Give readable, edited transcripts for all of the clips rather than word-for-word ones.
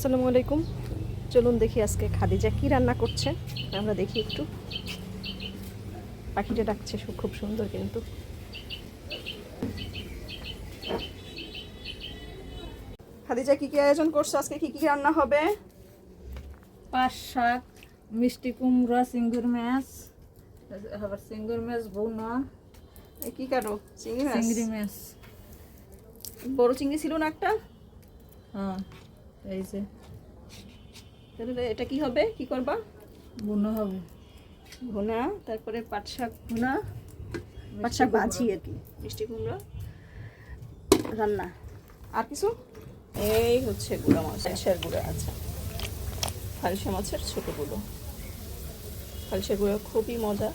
আসসালামু আলাইকুম। চলুন দেখি আজকে খাদিজা কি রান্না করছে। আমরা দেখি একটু। পাখিটা ডাকছে, খুব সুন্দর কিন্তু। খাদিজা কি কি আয়োজন করছো আজকে? কি কি রান্না হবে? পাঁচ শাক, মিষ্টি কুমড়া, চিংড়ি মাছ, আবার চিংড়ি মাছ বোনা, কি কাটো? চিংড়ি মাছ? চিংড়ি মাছ। বড় চিংড়ি ছিল না একটা? হ্যাঁ, এই যে তাহলে এটা কি হবে? কি করবা? বোনা হবে। ভুনা, তারপরে পাট শাক ভুনা, পাট শাক ভাজি আর কি, মিষ্টি কুমড়া রান্না। আর কিছু? এই হচ্ছে গুঁড়া মাছ, ফালসার গুঁড়া। আচ্ছা, ফালসা মাছের ছোটোগুলো। ফালসার গুঁড়া খুবই মজা।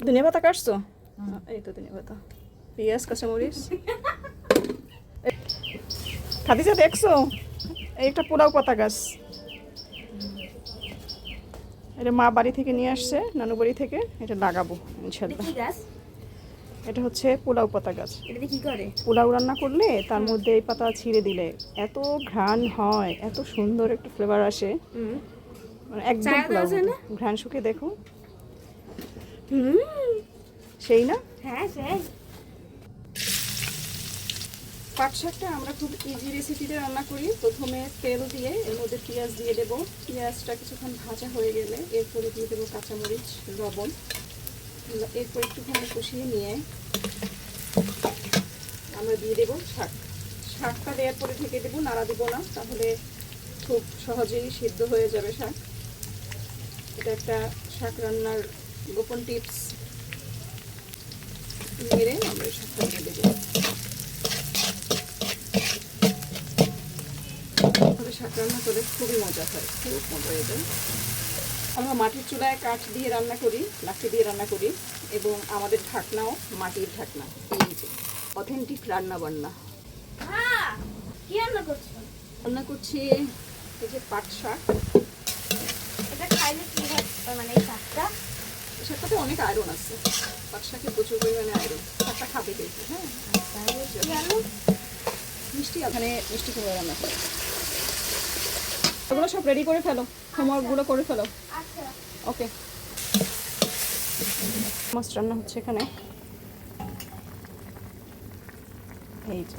ধনিয়া পাতা কাটছো? এই তো ধনিয়া পাতা, পেঁয়াজ, কাঁচামরিচ। খাদিজা দেখছো? এই একটা পোলাও পাতা গাছ, এটা মা বাড়ি থেকে নিয়ে আসছে, নানু বাড়ি থেকে। এটা লাগাবো ইনশাল্লাহ। এটা হচ্ছে পোলাও পাতা গাছ। এটা কি করে? পোলাও রান্না করলে তার মধ্যে এই পাতা ছিঁড়ে দিলে এত ঘ্রাণ হয়, এত সুন্দর একটা ফ্লেভার আসে, মানে একদম পোলাও ঘ্রাণ শুকে দেখো। সেই না? হ্যাঁ সেই। পাট শাকটা আমরা খুব ইজি রেসিপিতে রান্না করি। প্রথমে তেল দিয়ে এর মধ্যে পেঁয়াজ দিয়ে দেবো। পেঁয়াজটা কিছুক্ষণ ভাজা হয়ে গেলে এরপরে দিয়ে দেবো কাঁচামরিচ, লবণ। এরপর একটুখানি কষিয়ে নিয়ে আমরা দিয়ে দেবো শাক। শাকটা দেওয়ার পরে ঢেকে দেবো, নাড়া দেবো না, তাহলে খুব সহজেই সিদ্ধ হয়ে যাবে শাক। এটা একটা শাক রান্নার গোপন টিপস। নেড়ে আমরা শাকটা দিয়ে দেবো। শাক রান্না করে খুবই মজা হয়, খুব মজা হয়ে যায়। আমরা মাটির চুলায় কাঠ দিয়ে রান্না করি, লাকড়ি দিয়ে রান্না করি, এবং আমাদের ঢাকনাও মাটির ঢাকনা। এই যে অথেন্টিক রান্না বান্না। কি রান্না করছো? রান্না করছি এই যে পাট শাক। এটা খাইলে কি হয়? মানে এই শাকটা, এই শাকটাতে অনেক আয়রন আছে। পাট শাকে প্রচুর পরিমাণে আয়রন। শাকটা খাবে কিন্তু। হ্যাঁ, কি আলু? মিষ্টি, ওখানে মিষ্টি কুমড়া রান্না করে। ওগুলো সব রেডি করে ফেলো, হোমওয়ার্কগুলো করে ফেলো। আচ্ছা ওকে। মাছ রান্না হচ্ছে এখানে। এই যে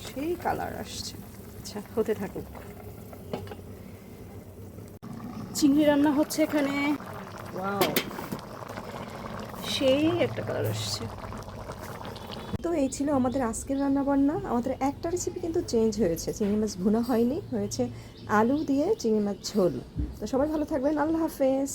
সেই কালার আসছে। আচ্ছা, হতে থাকুক। চিংড়ি রান্না হচ্ছে এখানে। ওয়াও, সেই একটা কালার আসছে। তো এই ছিল আমাদের আজকের রান্না বান্না। আমাদের একটা রেসিপি কিন্তু চেঞ্জ হয়েছে, চিংড়ি মাছ ভুনা হয়নি, হয়েছে আলু দিয়ে চিংড়ি মাছ ঝোল। তো সবাই ভালো থাকবেন, আল্লাহ হাফেজ।